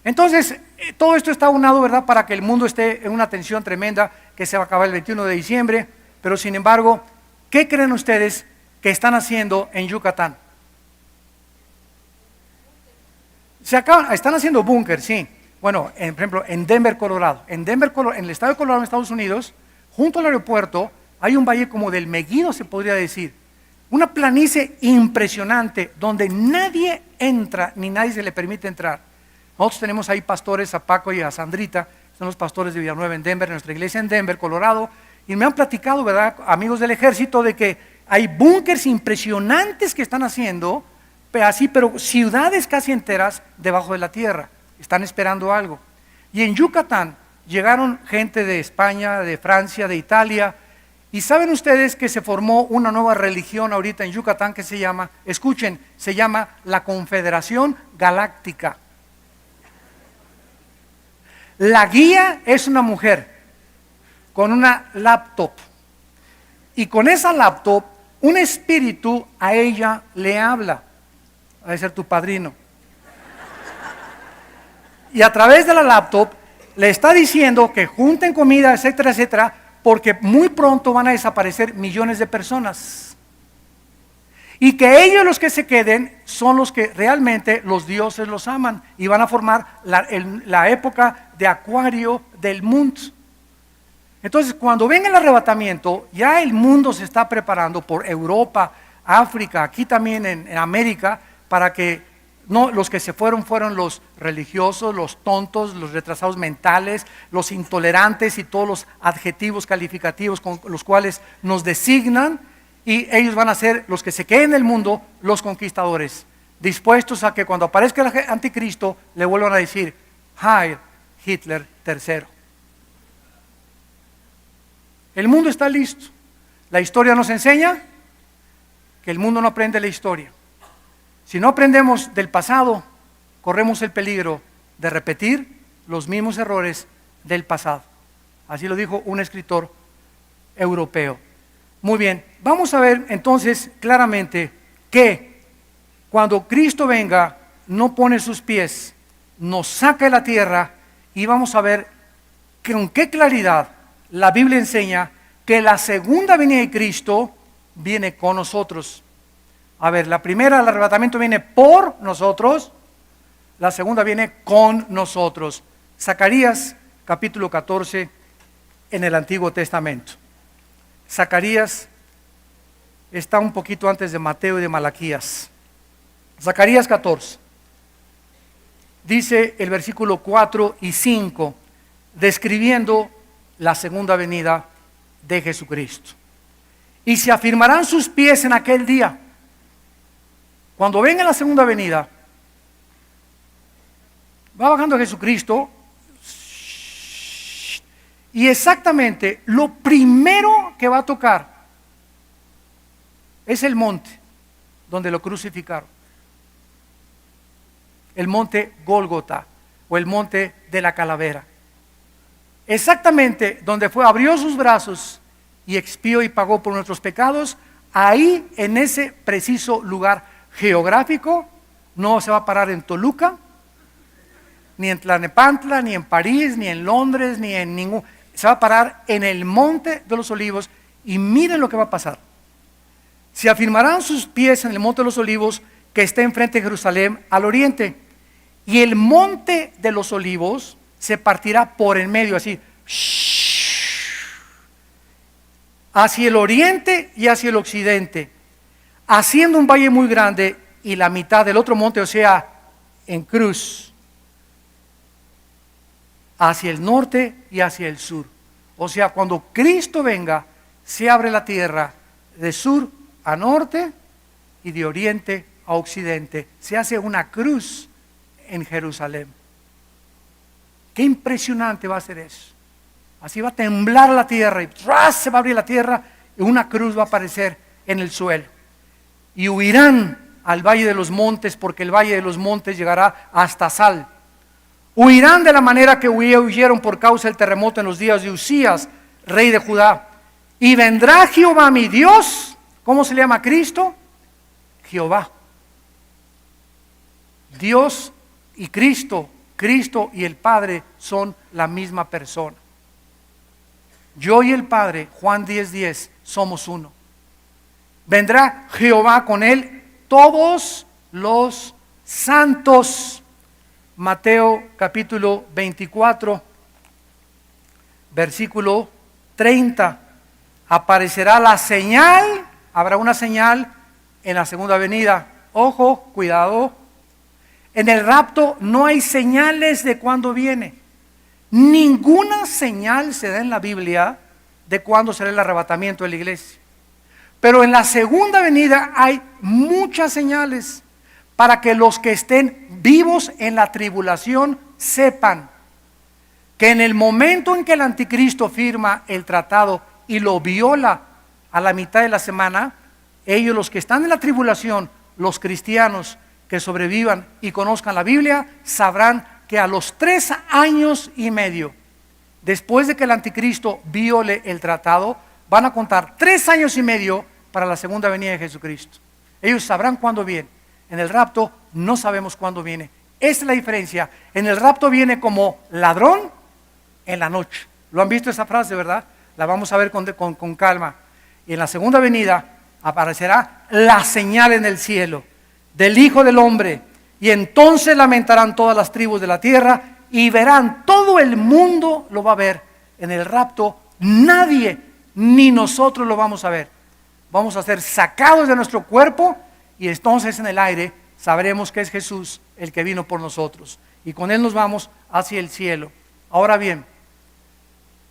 Entonces, todo esto está aunado, ¿verdad?, para que el mundo esté en una tensión tremenda, que se va a acabar el 21 de diciembre, pero sin embargo, ¿qué creen ustedes que están haciendo en Yucatán? Están haciendo búnker, sí. Bueno, por ejemplo, en Denver, Colorado. En el estado de Colorado, en Estados Unidos, junto al aeropuerto, hay un valle como del Megiddo, se podría decir. Una planicie impresionante, donde nadie entra, ni nadie se le permite entrar. Nosotros tenemos ahí pastores, a Paco y a Sandrita, son los pastores de Villanueva en Denver, en nuestra iglesia en Denver, Colorado, y me han platicado, ¿verdad?, amigos del ejército, de que hay búnkers impresionantes que están haciendo, pero ciudades casi enteras debajo de la tierra, están esperando algo. Y en Yucatán llegaron gente de España, de Francia, de Italia, y saben ustedes que se formó una nueva religión ahorita en Yucatán que se llama, escuchen, se llama la Confederación Galáctica. La guía es una mujer con una laptop, y con esa laptop un espíritu a ella le habla, ha de ser tu padrino, y a través de la laptop le está diciendo que junten comida, etcétera, etcétera, porque muy pronto van a desaparecer millones de personas, y que ellos, los que se queden, son los que realmente los dioses los aman, y van a formar la época de Acuario del mundo. Entonces, cuando venga el arrebatamiento, ya el mundo se está preparando por Europa, África, aquí también en América, para que no, los que se fueron los religiosos, los tontos, los retrasados mentales, los intolerantes y todos los adjetivos calificativos con los cuales nos designan, y ellos van a ser los que se queden en el mundo, los conquistadores, dispuestos a que cuando aparezca el anticristo le vuelvan a decir Heil Hitler III. El mundo está listo. La historia nos enseña que el mundo no aprende la historia. Si no aprendemos del pasado, corremos el peligro de repetir los mismos errores del pasado. Así lo dijo un escritor europeo. Muy bien, vamos a ver entonces claramente que cuando Cristo venga, no pone sus pies, nos saca de la tierra, y vamos a ver con qué claridad la Biblia enseña que la segunda venida de Cristo viene con nosotros. A ver, la primera, el arrebatamiento, viene por nosotros, la segunda viene con nosotros. Zacarías capítulo 14 en el Antiguo Testamento. Zacarías está un poquito antes de Mateo y de Malaquías. Zacarías 14. Dice el versículo 4 y 5, describiendo la segunda venida de Jesucristo. Y se afirmarán sus pies en aquel día. Cuando venga la segunda venida, va bajando Jesucristo, y exactamente lo primero que va a tocar es el monte donde lo crucificaron. El monte Gólgota, o el monte de la calavera. Exactamente donde abrió sus brazos y expió y pagó por nuestros pecados. Ahí, en ese preciso lugar geográfico, no se va a parar en Toluca, ni en Tlalnepantla, ni en París, ni en Londres, ni en ningún. Se va a parar en el monte de los Olivos, y miren lo que va a pasar. Se afirmarán sus pies en el monte de los Olivos, que está enfrente de Jerusalén al oriente, y el monte de los Olivos se partirá por en medio, así, hacia el oriente y hacia el occidente, haciendo un valle muy grande y la mitad del otro monte, o sea, en cruz, hacia el norte y hacia el sur. O sea, cuando Cristo venga, se abre la tierra de sur a norte y de oriente a occidente. Se hace una cruz en Jerusalén. Qué impresionante va a ser eso. Así va a temblar la tierra y ¡tras! Se va a abrir la tierra y una cruz va a aparecer en el suelo. Y huirán al valle de los montes, porque el valle de los montes llegará hasta Sal. Huirán de la manera que huyeron por causa del terremoto en los días de Usías, rey de Judá. Y vendrá Jehová mi Dios. ¿Cómo se le llama a Cristo? Jehová. Dios y Cristo, Cristo y el Padre son la misma persona. Yo y el Padre, Juan 10:10, somos uno. Vendrá Jehová con él todos los santos. Mateo capítulo 24, versículo 30. Aparecerá la señal, habrá una señal en la segunda venida. Ojo, cuidado. En el rapto no hay señales de cuándo viene. Ninguna señal se da en la Biblia de cuándo será el arrebatamiento de la iglesia. Pero en la segunda venida hay muchas señales para que los que estén vivos en la tribulación sepan que en el momento en que el anticristo firma el tratado y lo viola a la mitad de la semana, ellos, los que están en la tribulación, los cristianos que sobrevivan y conozcan la Biblia, sabrán que a los 3 años y medio después de que el anticristo viole el tratado, van a contar 3 años y medio para la segunda venida de Jesucristo. Ellos sabrán cuándo viene. En el rapto no sabemos cuándo viene. Esa es la diferencia. En el rapto viene como ladrón en la noche. ¿Lo han visto esa frase, verdad? La vamos a ver con calma. Y en la segunda venida aparecerá la señal en el cielo del Hijo del Hombre. Y entonces lamentarán todas las tribus de la tierra y verán, todo el mundo lo va a ver. En el rapto nadie, ni nosotros lo vamos a ver. Vamos a ser sacados de nuestro cuerpo y entonces en el aire sabremos que es Jesús el que vino por nosotros. Y con Él nos vamos hacia el cielo. Ahora bien,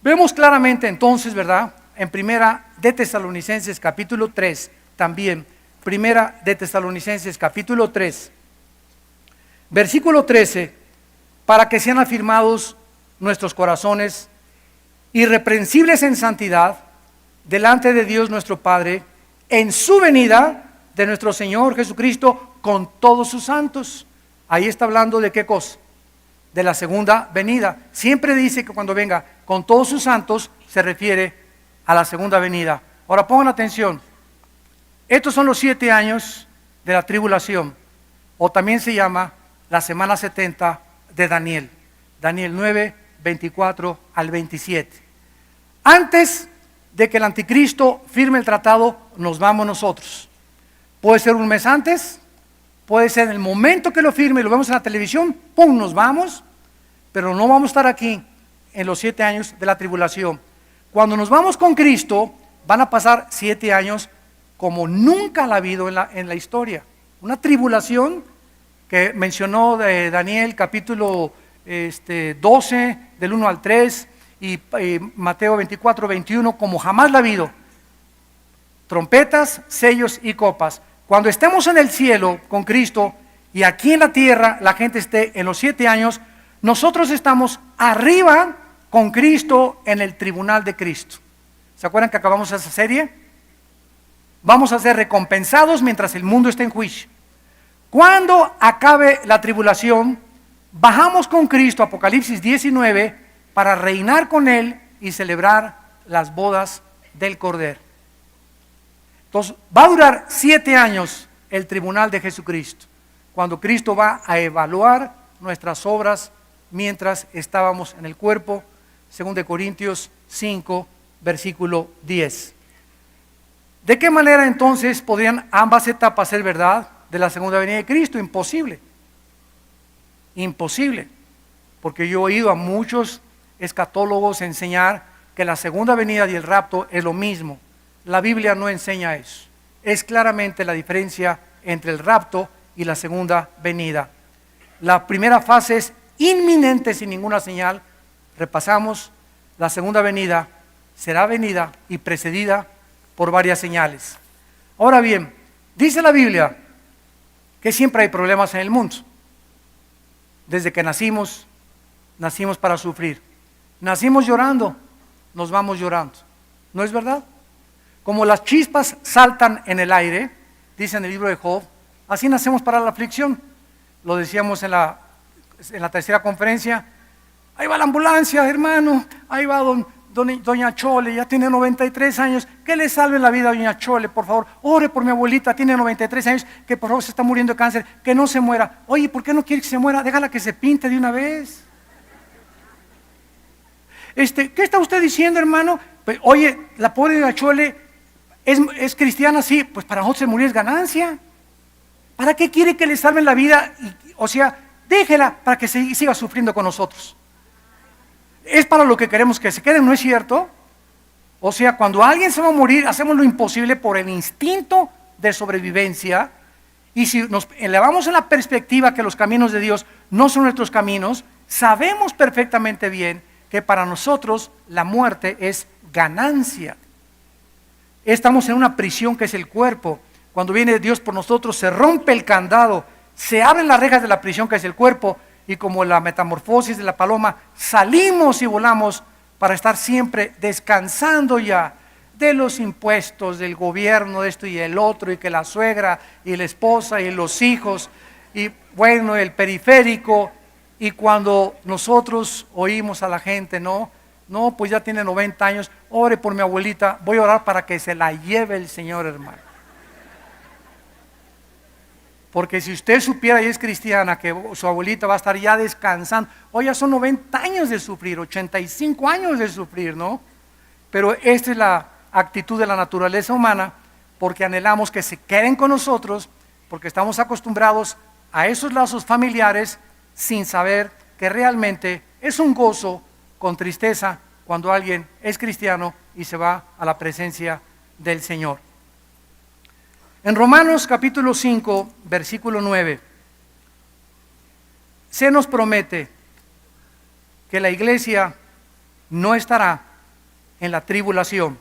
vemos claramente entonces, ¿verdad? En Primera de Tesalonicenses capítulo 3, también, Primera de Tesalonicenses capítulo 3, versículo 13, para que sean afirmados nuestros corazones irreprensibles en santidad delante de Dios nuestro Padre, en su venida de nuestro Señor Jesucristo con todos sus santos. Ahí está hablando de qué cosa, de la segunda venida. Siempre dice que cuando venga con todos sus santos se refiere a la segunda venida. Ahora pongan atención, estos son los 7 años de la tribulación, o también se llama la semana 70 de Daniel. Daniel 9, 24 al 27. Antes de que el anticristo firme el tratado, nos vamos nosotros. Puede ser un mes antes, puede ser en el momento que lo firme y lo vemos en la televisión, ¡pum!, nos vamos, pero no vamos a estar aquí en los 7 años de la tribulación. Cuando nos vamos con Cristo, van a pasar 7 años como nunca la ha habido en la historia. Una tribulación que mencionó de Daniel capítulo 12, del 1 al 3, y Mateo 24, 21, como jamás la ha habido. Trompetas, sellos y copas. Cuando estemos en el cielo con Cristo y aquí en la tierra la gente esté en los 7 años, nosotros estamos arriba con Cristo en el tribunal de Cristo. ¿Se acuerdan que acabamos esa serie? Vamos a ser recompensados mientras el mundo esté en juicio. Cuando acabe la tribulación, bajamos con Cristo, Apocalipsis 19, para reinar con Él y celebrar las bodas del Cordero. Entonces, va a durar 7 años el tribunal de Jesucristo, cuando Cristo va a evaluar nuestras obras mientras estábamos en el cuerpo, según de Corintios 5, versículo 10. ¿De qué manera entonces podrían ambas etapas ser verdad de la segunda venida de Cristo? Imposible. Imposible. Porque yo he oído a muchos escatólogos enseñar que la segunda venida y el rapto es lo mismo. La Biblia no enseña eso. Es claramente la diferencia entre el rapto y la segunda venida. La primera fase es inminente sin ninguna señal. Repasamos, la segunda venida será venida y precedida por varias señales. Ahora bien, dice la Biblia que siempre hay problemas en el mundo. Desde que nacimos para sufrir. Nacimos llorando, nos vamos llorando. ¿No es verdad? Como las chispas saltan en el aire, dice en el libro de Job, así nacemos para la aflicción. Lo decíamos en la tercera conferencia. Ahí va la ambulancia, hermano. Ahí va doña Chole, ya tiene 93 años. Que le salve la vida a doña Chole, por favor. Ore por mi abuelita, tiene 93 años, que por favor se está muriendo de cáncer, que no se muera. Oye, ¿por qué no quiere que se muera? Déjala que se pinte de una vez. ¿Qué está usted diciendo, hermano? Pues, oye, la pobre doña Chole es cristiana, sí, pues para nosotros se murió es ganancia. ¿Para qué quiere que le salven la vida? O sea, déjela para que siga sufriendo con nosotros. Es para lo que queremos que se queden, ¿no es cierto? O sea, cuando alguien se va a morir, hacemos lo imposible por el instinto de sobrevivencia. Y si nos elevamos en la perspectiva que los caminos de Dios no son nuestros caminos, sabemos perfectamente bien que para nosotros la muerte es ganancia. Estamos en una prisión que es el cuerpo. Cuando viene Dios por nosotros, se rompe el candado, se abren las rejas de la prisión que es el cuerpo, y como la metamorfosis de la paloma, salimos y volamos para estar siempre descansando ya de los impuestos del gobierno, de esto y el otro, y que la suegra y la esposa y los hijos, y bueno, el periférico. Y cuando nosotros oímos a la gente, no, pues ya tiene 90 años, ore por mi abuelita, voy a orar para que se la lleve el Señor, hermano. Porque si usted supiera y es cristiana que su abuelita va a estar ya descansando, hoy ya son 90 años de sufrir, 85 años de sufrir, ¿no? Pero esta es la actitud de la naturaleza humana, porque anhelamos que se queden con nosotros, porque estamos acostumbrados a esos lazos familiares sin saber que realmente es un gozo con tristeza cuando alguien es cristiano y se va a la presencia del Señor. En Romanos capítulo 5, versículo 9, se nos promete que la iglesia no estará en la tribulación,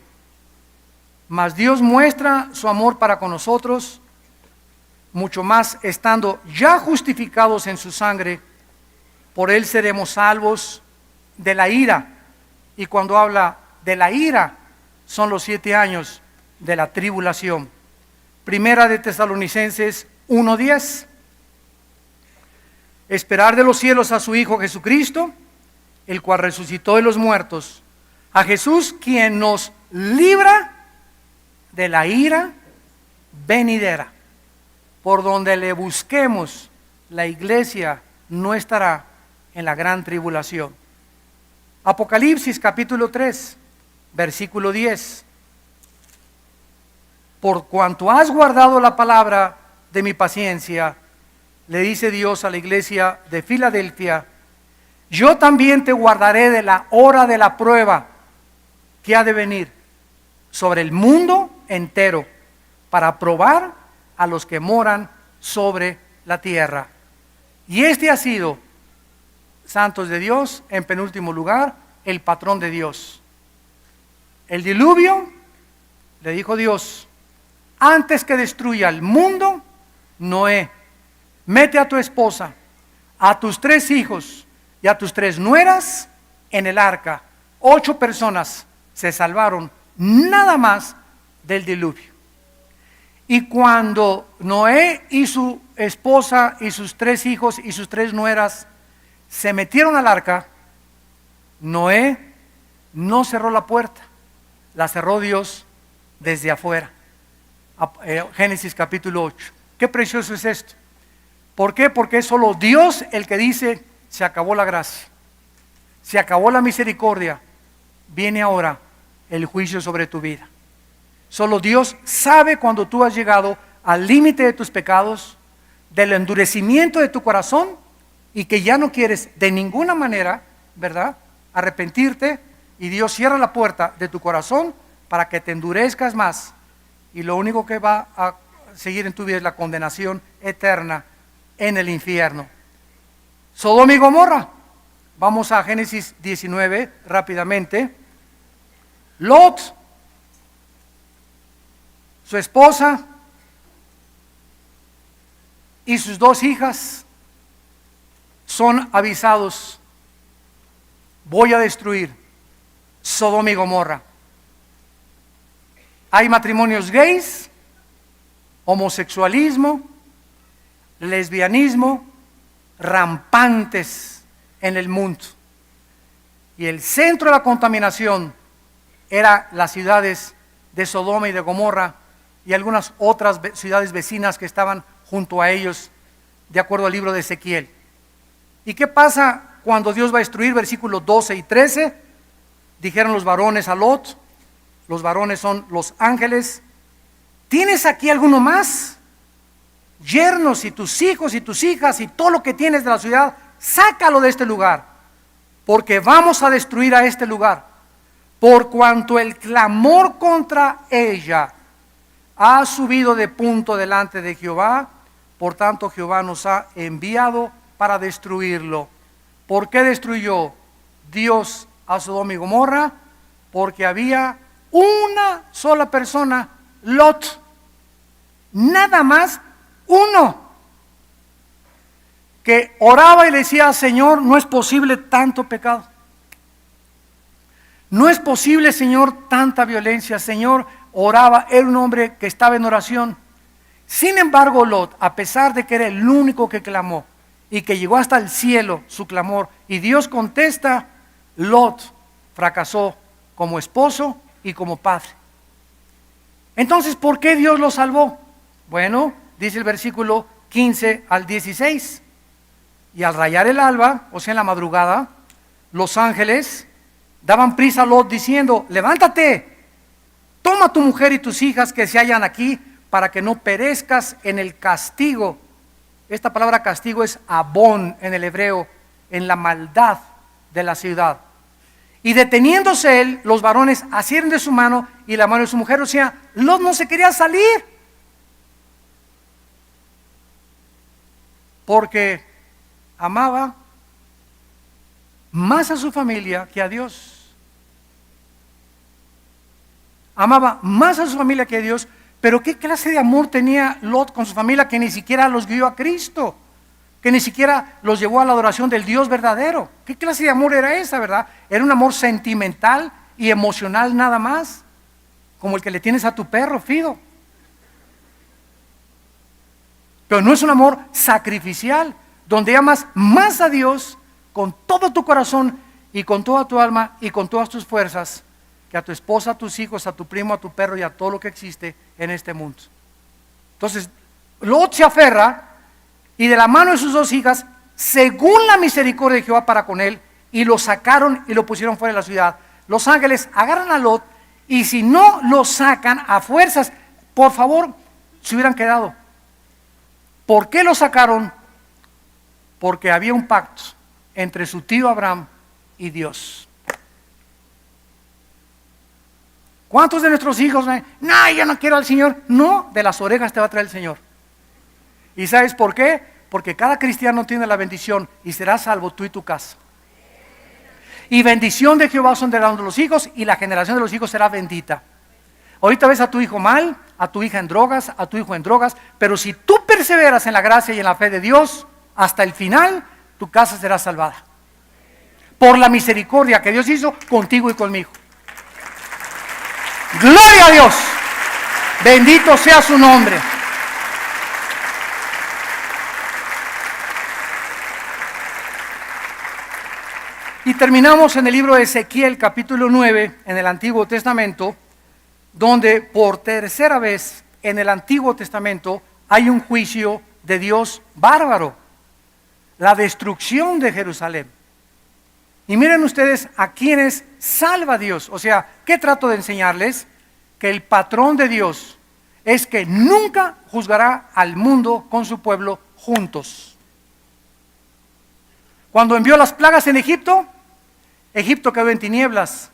mas Dios muestra su amor para con nosotros, mucho más estando ya justificados en su sangre, por él seremos salvos de la ira. Y cuando habla de la ira, son los 7 años de la tribulación. Primera de Tesalonicenses 1:10. Esperar de los cielos a su Hijo Jesucristo, el cual resucitó de los muertos, a Jesús quien nos libra de la ira venidera. Por donde le busquemos, la iglesia no estará en la gran tribulación. Apocalipsis capítulo 3, versículo 10. Por cuanto has guardado la palabra de mi paciencia, le dice Dios a la iglesia de Filadelfia, yo también te guardaré de la hora de la prueba que ha de venir sobre el mundo entero, para probar a los que moran sobre la tierra. Y este ha sido, santos de Dios, en penúltimo lugar, el patrón de Dios. El diluvio, le dijo Dios, antes que destruya el mundo, Noé, mete a tu esposa, a tus 3 hijos y a tus 3 nueras en el arca. 8 personas se salvaron nada más del diluvio. Y cuando Noé y su esposa y sus 3 hijos y sus 3 nueras se metieron al arca, Noé no cerró la puerta, la cerró Dios desde afuera. Génesis capítulo 8. Qué precioso es esto. ¿Por qué? Porque es solo Dios el que dice, se acabó la gracia, se acabó la misericordia, viene ahora el juicio sobre tu vida. Solo Dios sabe cuando tú has llegado al límite de tus pecados, del endurecimiento de tu corazón, y que ya no quieres de ninguna manera, ¿verdad?, arrepentirte, y Dios cierra la puerta de tu corazón para que te endurezcas más, y lo único que va a seguir en tu vida es la condenación eterna en el infierno. Sodoma y Gomorra. Vamos a Génesis 19 rápidamente. Lot, su esposa y sus 2 hijas son avisados: voy a destruir Sodoma y Gomorra. Hay matrimonios gays, homosexualismo, lesbianismo rampantes en el mundo, y el centro de la contaminación era las ciudades de Sodoma y de Gomorra y algunas otras ciudades vecinas que estaban junto a ellos, de acuerdo al libro de Ezequiel. ¿Y qué pasa cuando Dios va a destruir? Versículos 12 y 13. Dijeron los varones a Lot, los varones son los ángeles: ¿tienes aquí alguno más? Yernos y tus hijos y tus hijas y todo lo que tienes de la ciudad, sácalo de este lugar, porque vamos a destruir a este lugar, por cuanto el clamor contra ella ha subido de punto delante de Jehová. Por tanto Jehová nos ha enviado para destruirlo. ¿Por qué destruyó Dios a Sodoma y Gomorra? Porque había una sola persona, Lot, nada más uno, que oraba y le decía: Señor, no es posible tanto pecado, no es posible, Señor, tanta violencia. Señor, oraba, era un hombre que estaba en oración. Sin embargo, Lot, a pesar de que era el único que clamó y que llegó hasta el cielo su clamor, y Dios contesta, Lot fracasó como esposo y como padre. Entonces, ¿por qué Dios lo salvó? Bueno, dice el versículo 15 al 16: y al rayar el alba, o sea en la madrugada, los ángeles daban prisa a Lot diciendo: levántate, toma tu mujer y tus hijas que se hallan aquí, para que no perezcas en el castigo. Esta palabra castigo es abón en el hebreo, en la maldad de la ciudad. Y deteniéndose él, los varones asieron de su mano y la mano de su mujer. O sea, Lot no se quería salir, porque amaba más a su familia que a Dios. Amaba más a su familia que a Dios. Pero ¿qué clase de amor tenía Lot con su familia, que ni siquiera los guió a Cristo? Que ni siquiera los llevó a la adoración del Dios verdadero. ¿Qué clase de amor era esa, verdad? Era un amor sentimental y emocional nada más, como el que le tienes a tu perro, Fido. Pero no es un amor sacrificial, donde amas más a Dios con todo tu corazón y con toda tu alma y con todas tus fuerzas, que a tu esposa, a tus hijos, a tu primo, a tu perro y a todo lo que existe en este mundo. Entonces, Lot se aferra, y de la mano de sus 2 hijas, según la misericordia de Jehová para con él, y lo sacaron y lo pusieron fuera de la ciudad. Los ángeles agarran a Lot, y si no lo sacan a fuerzas, por favor, se hubieran quedado. ¿Por qué lo sacaron? Porque había un pacto entre su tío Abraham y Dios. ¿Cuántos de nuestros hijos ven? No, yo no quiero al Señor. No, de las orejas te va a traer el Señor. ¿Y sabes por qué? Porque cada cristiano tiene la bendición y será salvo tú y tu casa. Y bendición de Jehová son de los hijos, y la generación de los hijos será bendita. Ahorita ves a tu hijo mal, a tu hija en drogas, a tu hijo en drogas, pero si tú perseveras en la gracia y en la fe de Dios hasta el final, tu casa será salvada. Por la misericordia que Dios hizo contigo y conmigo. Gloria a Dios, bendito sea su nombre. Y terminamos en el libro de Ezequiel, capítulo 9, en el Antiguo Testamento, donde por tercera vez en el Antiguo Testamento hay un juicio de Dios bárbaro, la destrucción de Jerusalén. Y miren ustedes a quienes salva Dios. O sea, ¿qué trato de enseñarles? Que el patrón de Dios es que nunca juzgará al mundo con su pueblo juntos. Cuando envió las plagas en Egipto, Egipto quedó en tinieblas,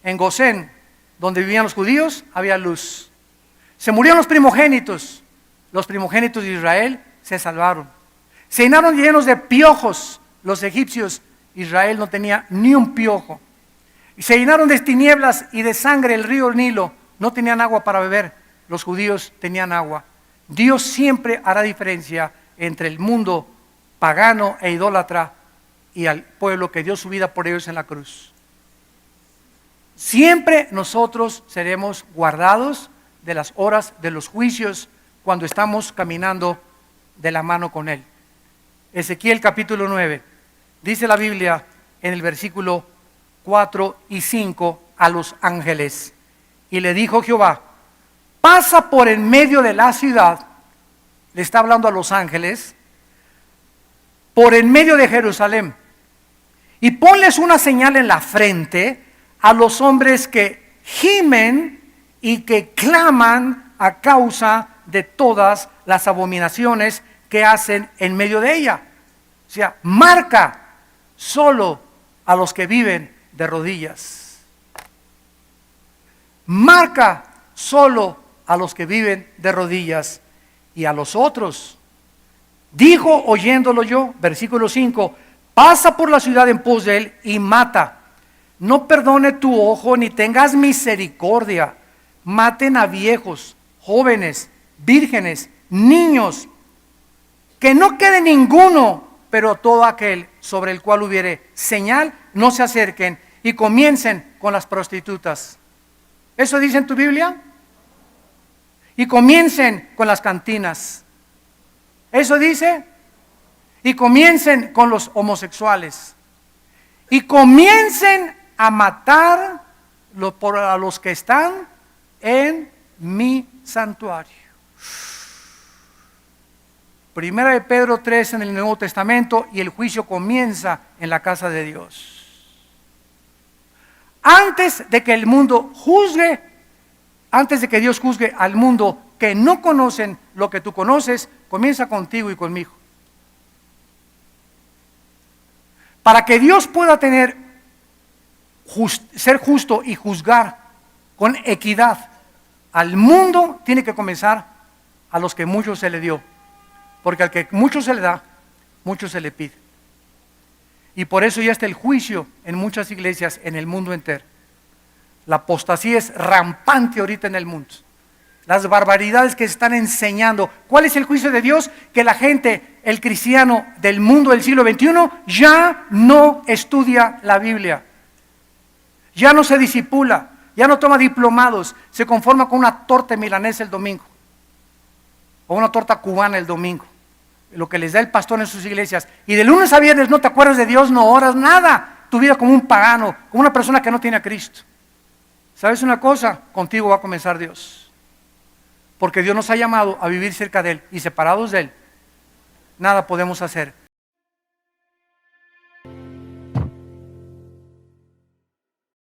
en Gosén, donde vivían los judíos había luz. Se murieron los primogénitos de Israel se salvaron. Se llenaron llenos de piojos los egipcios, Israel no tenía ni un piojo. Y se llenaron de tinieblas y de sangre el río Nilo, no tenían agua para beber, los judíos tenían agua. Dios siempre hará diferencia entre el mundo pagano e idólatra y al pueblo que dio su vida por ellos en la cruz. Siempre nosotros seremos guardados de las horas de los juicios cuando estamos caminando de la mano con Él. Ezequiel capítulo 9, dice la Biblia en el versículo 4 y 5 a los ángeles. Y le dijo Jehová, pasa por en medio de la ciudad, le está hablando a los ángeles, por en medio de Jerusalén, y ponles una señal en la frente a los hombres que gimen y que claman a causa de todas las abominaciones que hacen en medio de ella. O sea, marca solo a los que viven de rodillas. Marca solo a los que viven de rodillas, y a los otros. Dijo oyéndolo yo, versículo 5, pasa por la ciudad en pos de él y mata. No perdone tu ojo ni tengas misericordia. Maten a viejos, jóvenes, vírgenes, niños, que no quede ninguno, pero todo aquel sobre el cual hubiere señal, no se acerquen y comiencen con las prostitutas. ¿Eso dice en tu Biblia? Y comiencen con las cantinas. ¿Eso dice? Y comiencen con los homosexuales. Y comiencen a matar a los que están en mi santuario. Primera de Pedro 3 en el Nuevo Testamento, y el juicio comienza en la casa de Dios. Antes de que el mundo juzgue, antes de que Dios juzgue al mundo que no conocen lo que tú conoces, comienza contigo y conmigo. Para que Dios pueda ser justo y juzgar con equidad al mundo, tiene que comenzar a los que mucho se le dio. Porque al que mucho se le da, mucho se le pide. Y por eso ya está el juicio en muchas iglesias en el mundo entero. La apostasía es rampante ahorita en el mundo. Las barbaridades que se están enseñando. ¿Cuál es el juicio de Dios? Que la gente, el cristiano del mundo del siglo XXI, ya no estudia la Biblia. Ya no se discipula, ya no toma diplomados, se conforma con una torta milanesa el domingo. O una torta cubana el domingo. Lo que les da el pastor en sus iglesias. Y de lunes a viernes no te acuerdas de Dios, no oras nada. Tu vida como un pagano, como una persona que no tiene a Cristo. ¿Sabes una cosa? Contigo va a comenzar Dios. Porque Dios nos ha llamado a vivir cerca de Él, y separados de Él, nada podemos hacer.